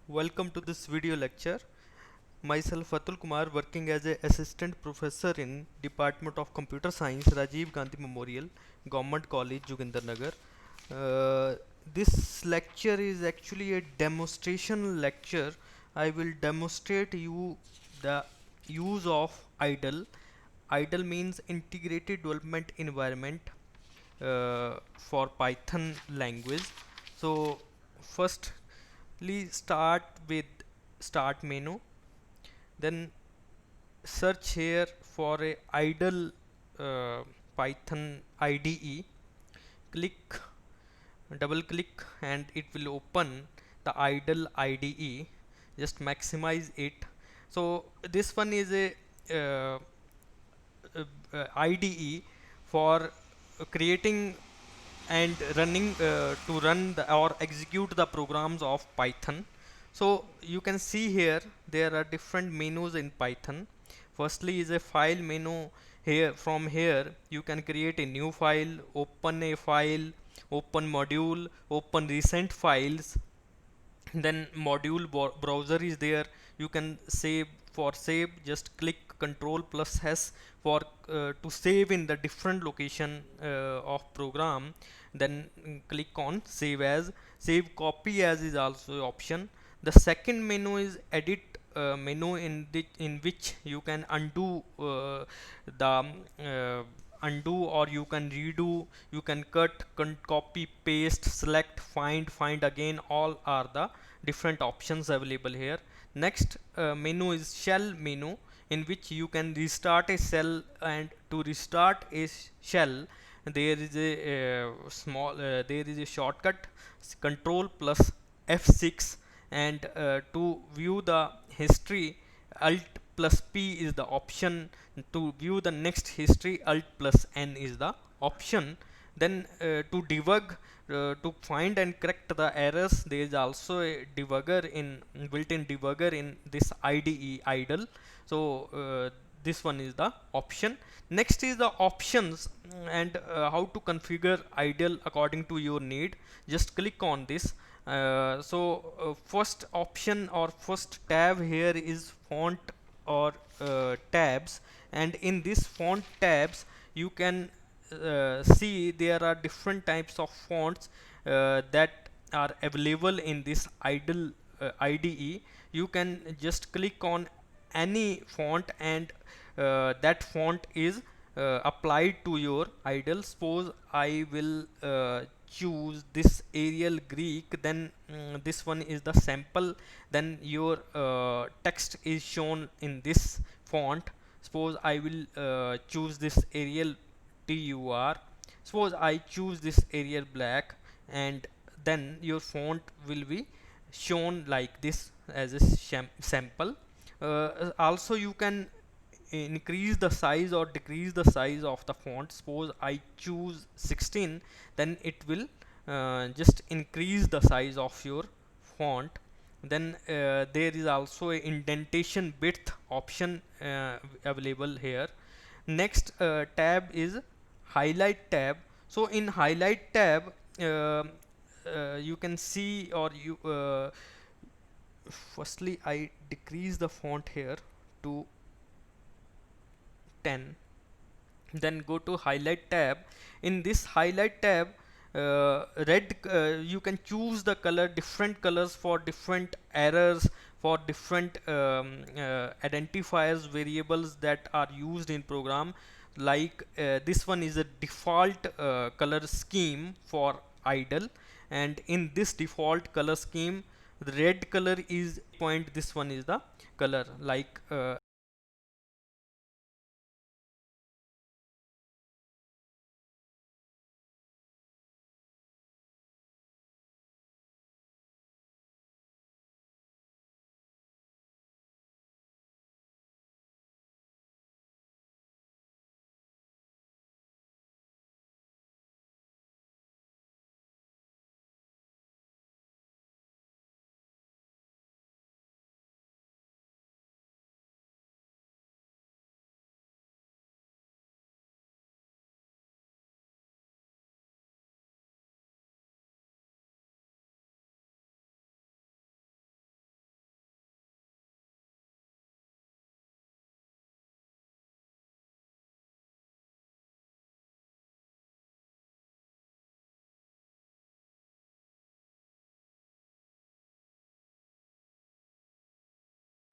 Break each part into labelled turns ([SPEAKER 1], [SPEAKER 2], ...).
[SPEAKER 1] Welcome to this video lecture. Myself Atul Kumar, working as a assistant professor in Department of Computer Science, Rajiv Gandhi Memorial, Government College, Joginder Nagar. This lecture is actually a demonstration lecture. I will demonstrate you the use of IDLE. IDLE means Integrated Development Environment for Python language. So firstly start with start menu, then search here for a idle Python IDE. Click, double click, and it will open the idle IDE. Just maximize it. So this one is a uh, IDE for creating and running to run the, or execute the programs of Python. So you can see here there are different menus in Python. Firstly is a file menu. Here, from here you can create a new file, open a file, open module, open recent files. Then module browser is there. You can save. For save, just click control plus s for to save in the different location of program. Then click on save as. Save copy as is also option. The second menu is edit menu, in which you can undo the undo, or you can redo. You can cut, copy, paste, select, find again. All are the different options available here. Next menu is shell menu, in which you can restart a shell. And to restart a shell, there is a there is a shortcut, control plus F6. And to view the history, alt plus P is the option. To view the next history, alt plus N is the option. Then to debug, to find and correct the errors, there is also a debugger in built-in debugger in this IDE idle. So this one is the option. Next is the options, and how to configure idle according to your need. Just click on this. First option or first tab here is font or tabs. And in this font tabs, you can see there are different types of fonts that are available in this idle IDE. You can just click on any font, and that font is applied to your idle. Suppose I will choose this Arial Greek. Then this one is the sample. Then your text is shown in this font. Suppose I will choose this Arial TUR. Suppose I choose this Arial Black, and then your font will be shown like this as a sample. Also you can increase the size or decrease the size of the font. Suppose I choose 16, then it will just increase the size of your font. Then there is also a indentation width option available here. Next tab is highlight tab. So in highlight tab, you can see, or you firstly I decrease the font here to 10. Then go to highlight tab. In this highlight tab, red, you can choose the color, different colors for different errors, for different identifiers, variables that are used in program. Like this one is a default color scheme for idle. And in this default color scheme, the red color is point, this one is the color. Like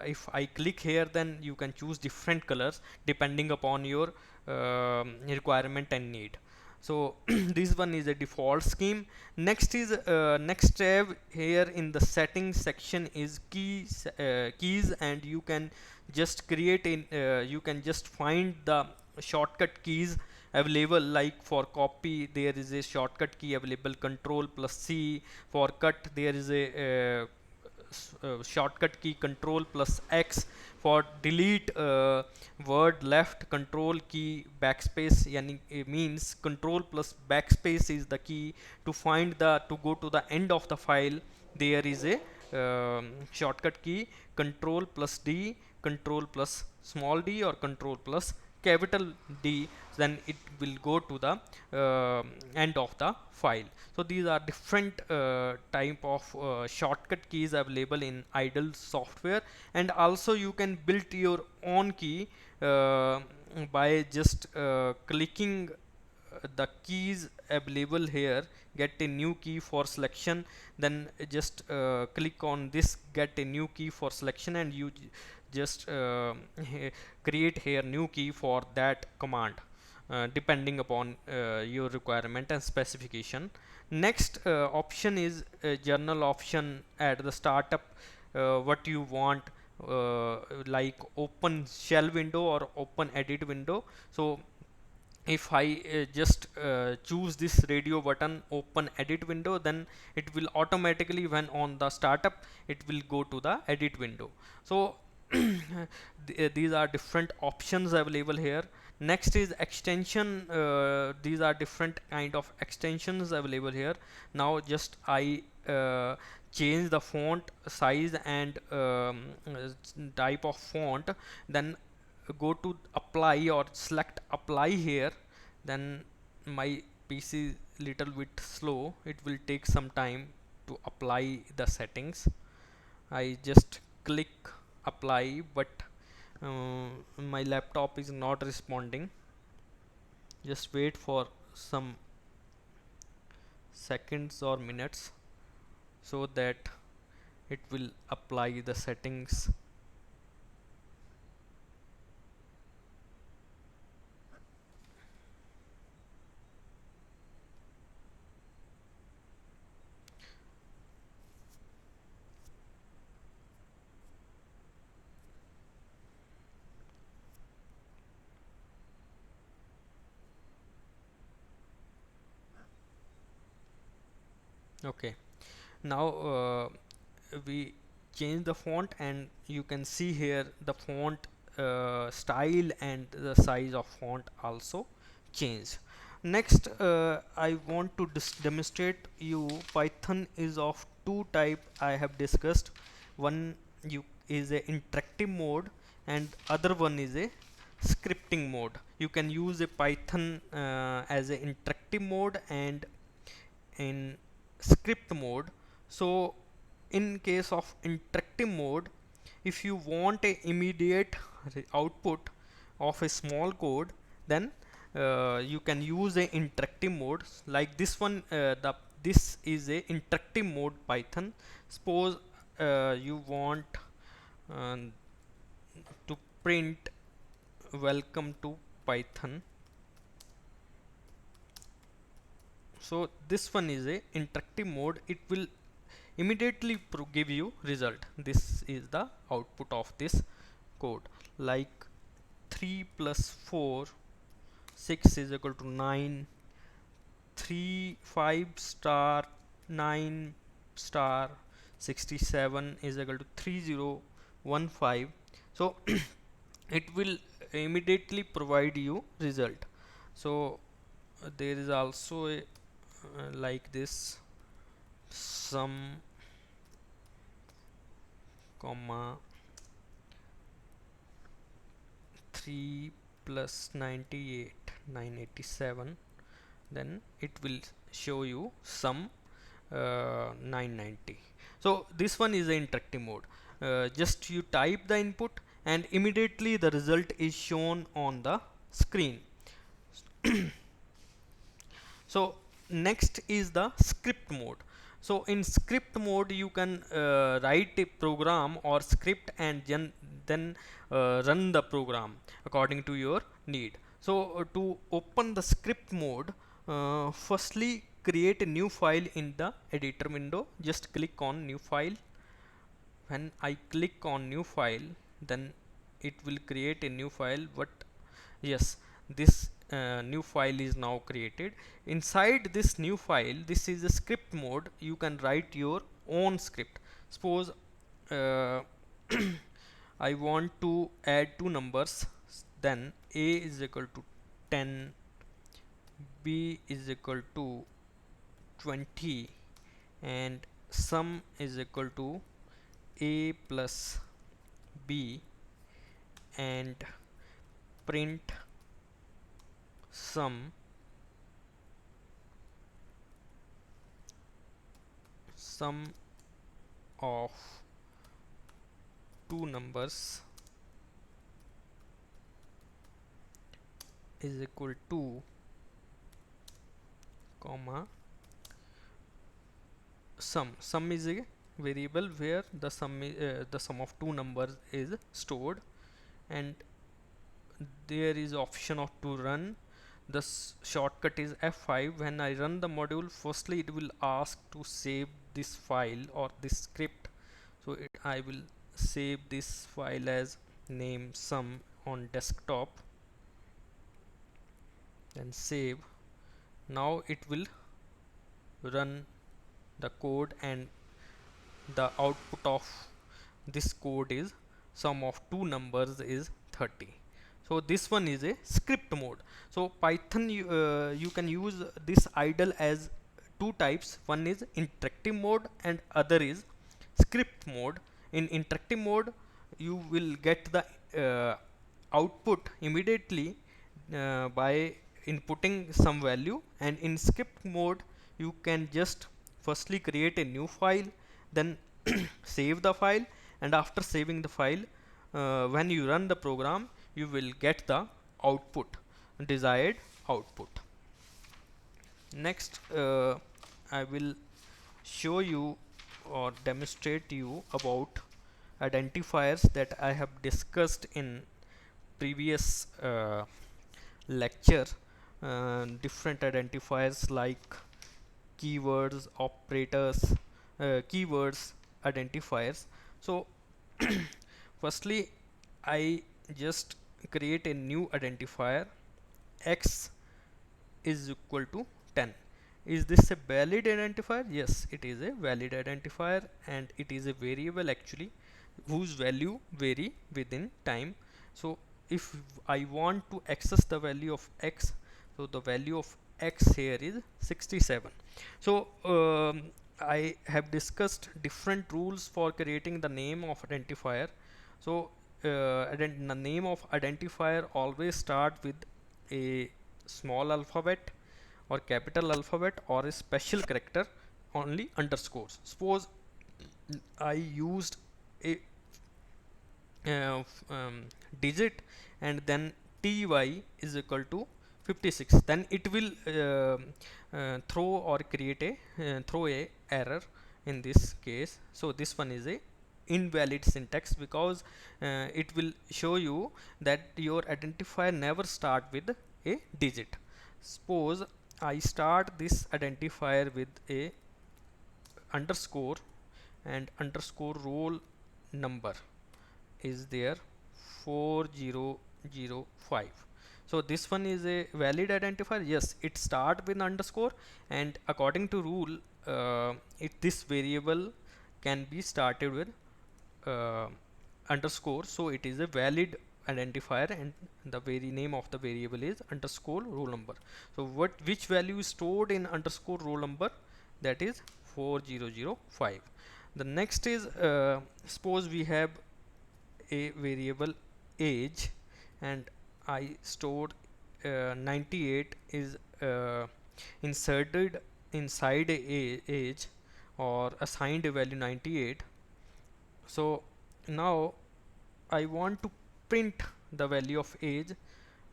[SPEAKER 1] if I click here, then you can choose different colors depending upon your requirement and need. So this one is a default scheme. Next is next tab here in the settings section is keys, and you can just create in you can just find the shortcut keys available. Like for copy there is a shortcut key available, control plus C. For cut there is a shortcut key control plus X. For delete word left, control key backspace, yani means control plus backspace is the key. To find the to go to the end of the file, there is a shortcut key control plus D, control plus small d, or control plus capital D, then it will go to the end of the file. So these are different type of shortcut keys available in idle software. And also you can build your own key by just clicking the keys available here. Get a new key for selection, then just click on this get a new key for selection, and you just create here new key for that command depending upon your requirement and specification. Next option is journal option at the startup. What you want, like open shell window or open edit window. So if I just choose this radio button, open edit window, then it will automatically, when on the startup, it will go to the edit window. So these are different options available here. Next is extension. These are different kind of extensions available here. Now just I change the font size and type of font, then go to apply or select apply here. Then my PC little bit slow, it will take some time to apply the settings. I just click apply, but my laptop is not responding. Just wait for some seconds or minutes so that it will apply the settings. Okay, now we change the font, and you can see here the font style and the size of font also change. Next I want to demonstrate you Python is of two type I have discussed. One you is a interactive mode, and other one is a scripting mode. You can use a Python as a interactive mode and in script mode. So in case of interactive mode, if you want a immediate output of a small code, then you can use a interactive mode like this one. This is a interactive mode Python. Suppose you want to print welcome to Python. So this one is a interactive mode. It will immediately give you result. This is the output of this code, like 3 plus 4 6 is equal to 9, 3 5 star 9 star 67 is equal to 3015. So it will immediately provide you result. So there is also a like this sum comma 3 plus 98 987, then it will show you sum 990. So this one is the interactive mode. Just you type the input and immediately the result is shown on the screen. So next is the script mode. So in script mode you can write a program or script and then run the program according to your need. So to open the script mode, firstly create a new file in the editor window. Just click on new file. When I click on new file, then it will create a new file. But yes, this new file is now created. Inside this new file, this is a script mode, you can write your own script. Suppose uh, I want to add two numbers, then a is equal to 10, b is equal to 20, and sum is equal to a plus b, and print sum of two numbers is equal to comma sum is a variable where the sum of two numbers is stored, and there is option of to run. The shortcut is F5. When I run the module, firstly it will ask to save this file or this script. So I will save this file as name sum on desktop, then save. Now it will run the code, and the output of this code is sum of two numbers is 30. So this one is a script mode. So Python, you can use this idle as two types. One is interactive mode and other is script mode. In interactive mode you will get the output immediately by inputting some value, and in script mode you can just firstly create a new file, then save the file, and after saving the file, when you run the program you will get the output, desired output. Next I will show you or demonstrate you about identifiers that I have discussed in previous lecture. Different identifiers like keywords, operators, keywords, identifiers. So firstly I just create a new identifier. X is equal to 10. Is this a valid identifier? Yes, it is a valid identifier, and it is a variable actually whose value vary within time. So if I want to access the value of x, so the value of x here is 67. So I have discussed different rules for creating the name of identifier. So the name of identifier always start with a small alphabet or capital alphabet or a special character, only underscores. Suppose I used a digit and then ty is equal to 56, then it will throw or create a throw a error in this case. So this one is a invalid syntax, because it will show you that your identifier never start with a digit. Suppose I start this identifier with a underscore, and underscore roll number is there 4005. So this one is a valid identifier. Yes, it start with underscore, and according to rule this variable can be started with uh, underscore, so it is a valid identifier, and the very name of the variable is underscore roll number. So which value is stored in underscore roll number? That is 4005. The next is suppose we have a variable age, and I stored 98 is inserted inside a age, or assigned a value 98. So now I want to print the value of age.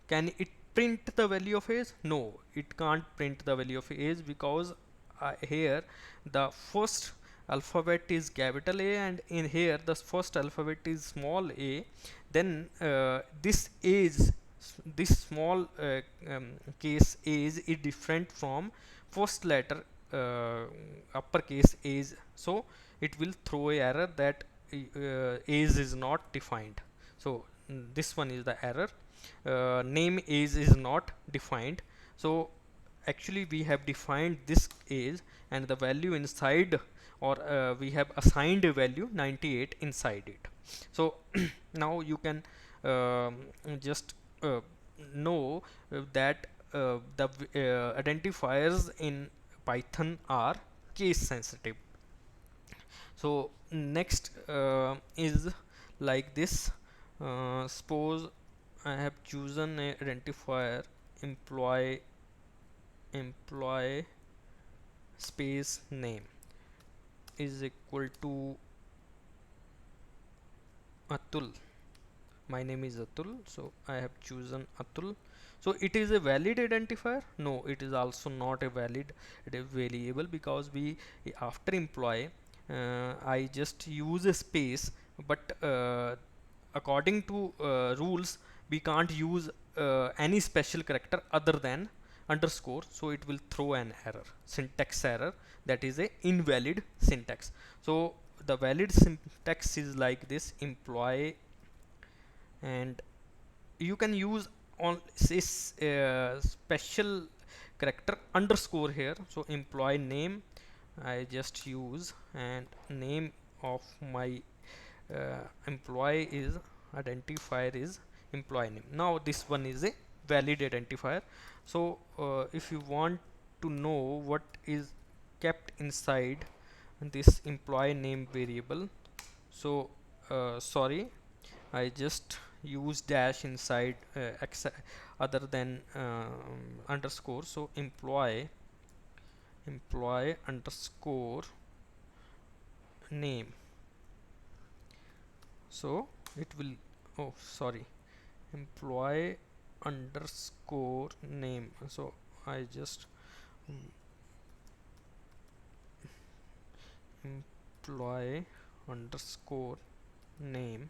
[SPEAKER 1] Can it print the value of age? No, it can't print the value of age, because here the first alphabet is capital A, and in here the first alphabet is small a, then this small case is different from first letter uppercase is, so it will throw a error that age is not defined. So this one is the error. Name is not defined. So actually we have defined this age and the value inside, or we have assigned a value 98 inside it. So now you can just know that the identifiers in Python are case sensitive. So next is like this. Suppose I have chosen a identifier employee space name is equal to Atul. My name is Atul, so I have chosen Atul. So it is a valid identifier? No, it is also not a valid variable, because we, after employee, I just use a space, but according to rules we can't use any special character other than underscore, so it will throw an error, syntax error, that is a invalid syntax. So the valid syntax is like this: employee, and you can use on this special character underscore here. So employee name I just use, and name of my employee is identifier is employee name. Now this one is a valid identifier. So if you want to know what is kept inside this employee name variable, so sorry, I just use dash inside other than underscore. So employee underscore name, so it will, oh sorry, employee underscore name. So I just employee underscore name,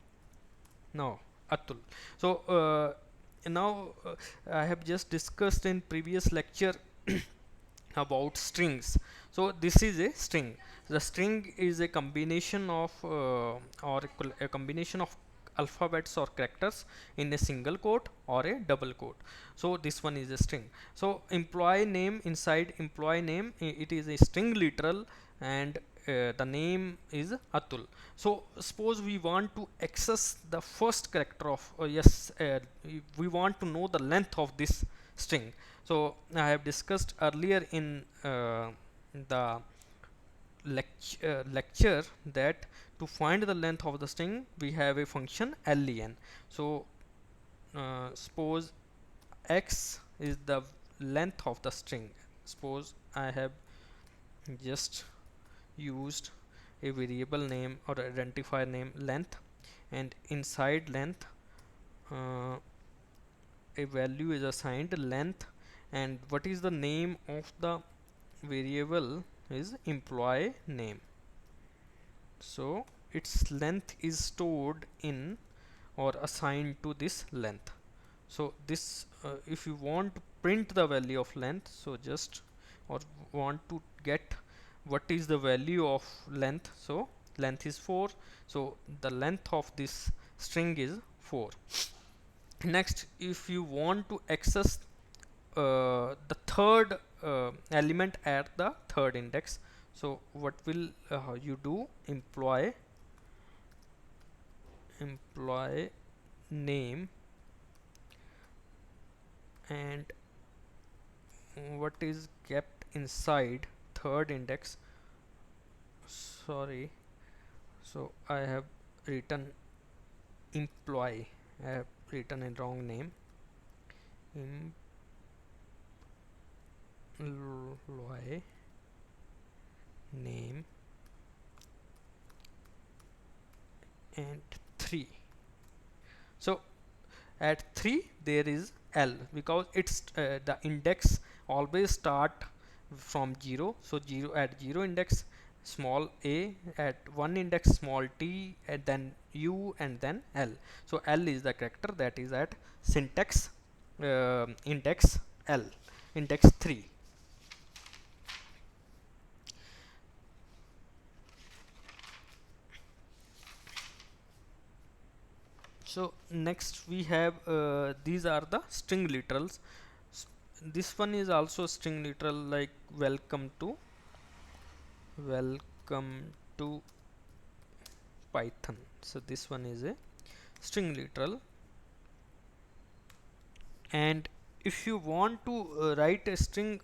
[SPEAKER 1] now Atul. So now I have just discussed in previous lecture about strings. So this is a string. The string is a combination of a combination of alphabets or characters in a single quote or a double quote. So this one is a string. So employee name, inside employee name, it is a string literal, and the name is Atul. So suppose we want to access the first character of we want to know the length of this string. So I have discussed earlier in the lecture that to find the length of the string we have a function len. So suppose x is the length of the string. Suppose I have just used a variable name or identifier name length, and inside length a value is assigned length, and what is the name of the variable is employee name. So its length is stored in or assigned to this length. So this if you want to print the value of length, so just, or want to get what is the value of length, so length is 4, so the length of this string is 4. Next, if you want to access the third element at the third index, so what will you do? Employee name, and what is kept inside third index, sorry, so I have written employee, I have written a wrong name, employee name and 3. So at 3 there is L, because it's the index always start from 0. So 0 at 0 index small a, at 1 index small t, and then u, and then l. So l is the character that is at syntax index l, index 3. So next we have these are the string literals. This one is also string literal, like welcome to Python. So this one is a string literal, and if you want to write a string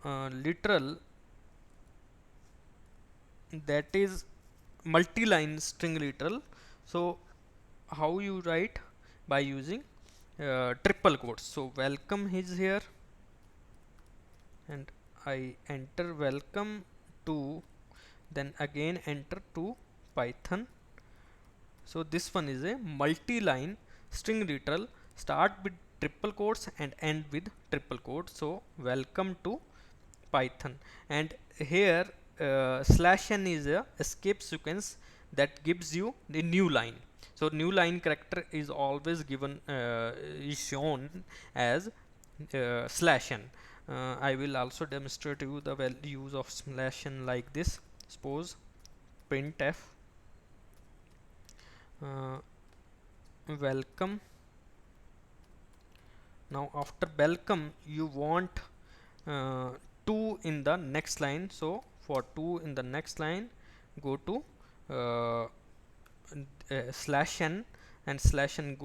[SPEAKER 1] literal that is multi-line string literal, so how you write? By using triple quotes. So welcome is here, and I enter welcome to, then again enter to Python. So this one is a multi-line string literal, start with triple quotes and end with triple quotes. So welcome to Python, and here /n is a escape sequence that gives you the new line. So new line character is always given is shown as /n. I will also demonstrate you the use of /n like this. Suppose printf welcome. Now after welcome you want 2 in the next line. So for 2 in the next line, go to /n, and /n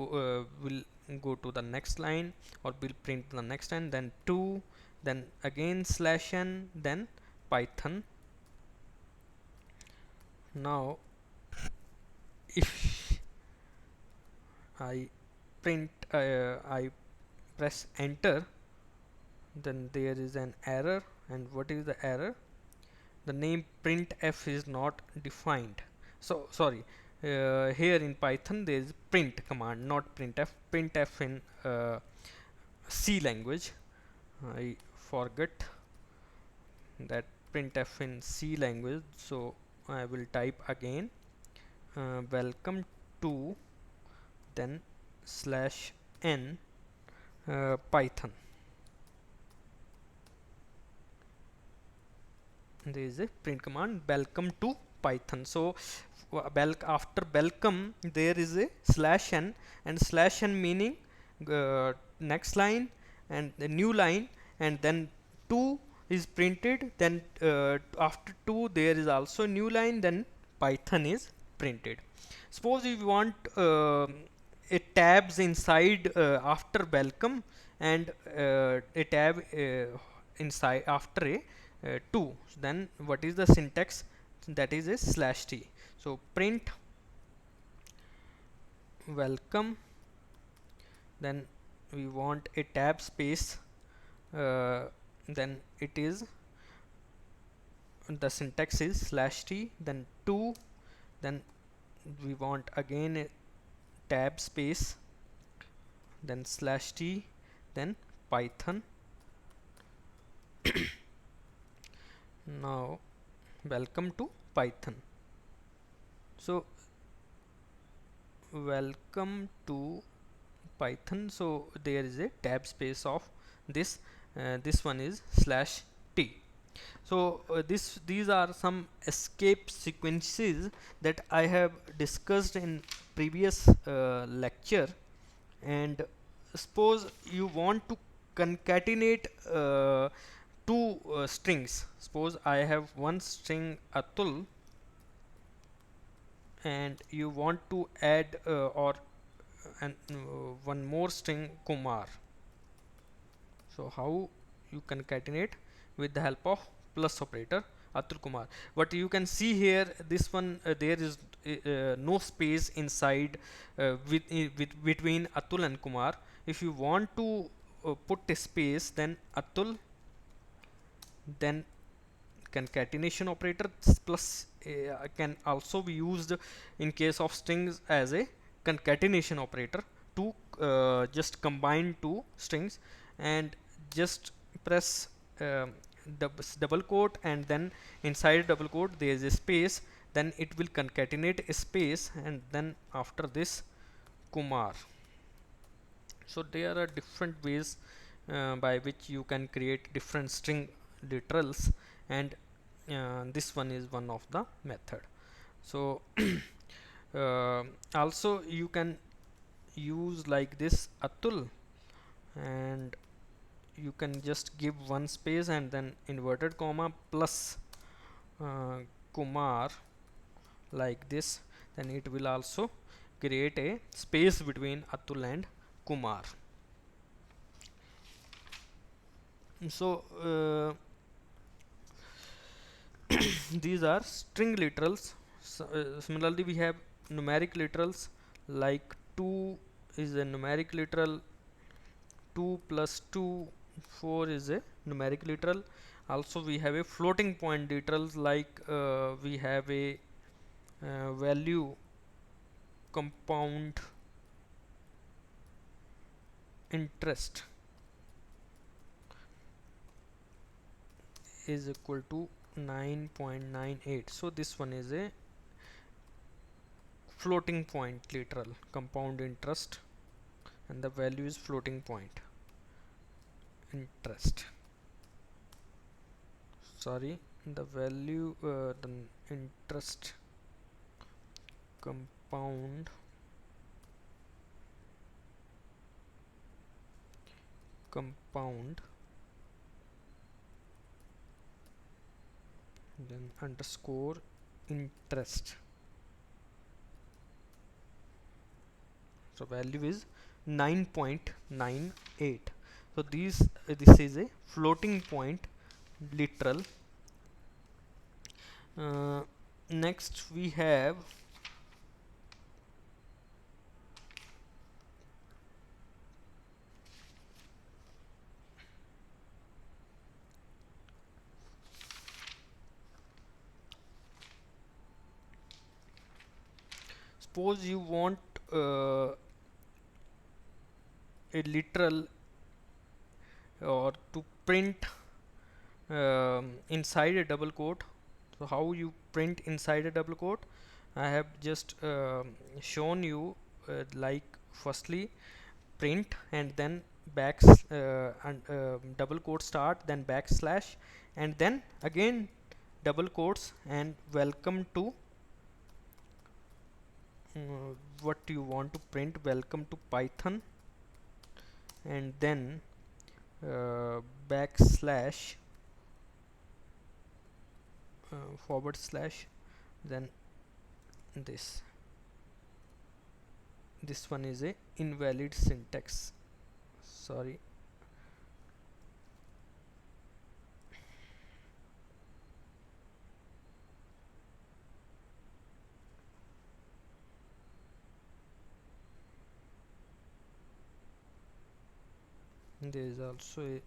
[SPEAKER 1] will go to the next line, or will print the next line, then 2, then again /n, then Python. Now if I I press enter, then there is an error. And what is the error? The name printf is not defined. So sorry, here in Python there is print command, not printf. Printf in C language, I forget that printf in C language. So I will type again welcome to, then /n Python. There is a print command welcome to Python. So after welcome there is a /n, and /n meaning next line and the new line, and then 2 is printed, then after 2 there is also new line, then Python is printed. Suppose if you want a tabs inside after welcome, and a tab inside after a 2, then what is the syntax? That is a /t. So print welcome, then we want a tab space, then it is the syntax is /t, then 2, then we want again a tab space, then /t, then Python. Now welcome to Python. So welcome to Python. So there is a tab space of this. This one is /t. So these are some escape sequences that I have discussed in previous lecture. And suppose you want to concatenate two strings. Suppose I have one string Atul, and you want to add or one more string Kumar. So how you concatenate? With the help of plus operator Atul Kumar. But you can see here this one there is no space inside between Atul and Kumar. If you want to put a space, then Atul, then concatenation operator plus can also be used in case of strings as a concatenation operator to just combine two strings, and just press double quote, and then inside double quote there is a space, then it will concatenate a space, and then after this Kumar. So there are different ways by which you can create different string literals, and this one is one of the method. So uh, also you can use like this Atul, and you can just give one space and then inverted comma plus uh, Kumar like this, then it will also create a space between Atul and Kumar. So these are string literals. So, similarly we have numeric literals, like 2 is a numeric literal, 2 plus 2 4 is a numeric literal. Also we have a floating point literals, like we have a value compound interest is equal to 9.98. so this one is a floating point literal, compound interest, and the value is floating point interest. Sorry, the value the interest compound compound then underscore interest. So value is 9.98. so this is a floating point literal. Next we have suppose you want a literal or to print inside a double quote. So how you print inside a double quote, I have just shown you, like firstly print and then and double quote start, then backslash, and then again double quotes and welcome to what you want to print, welcome to Python, and then backslash forward slash, then this one is a invalid syntax. Sorry, there is also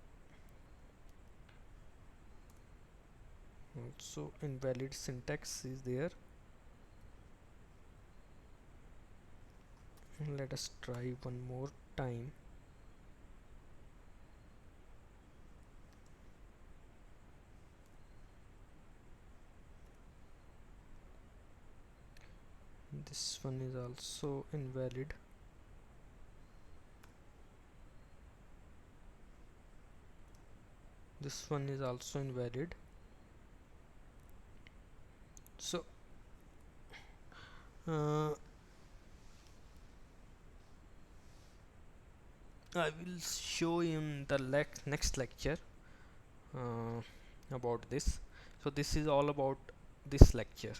[SPEAKER 1] invalid syntax is there. Let us try one more time. This one is also invalid. This one is also invalid. So I will show in the next lecture about this. So this is all about this lecture.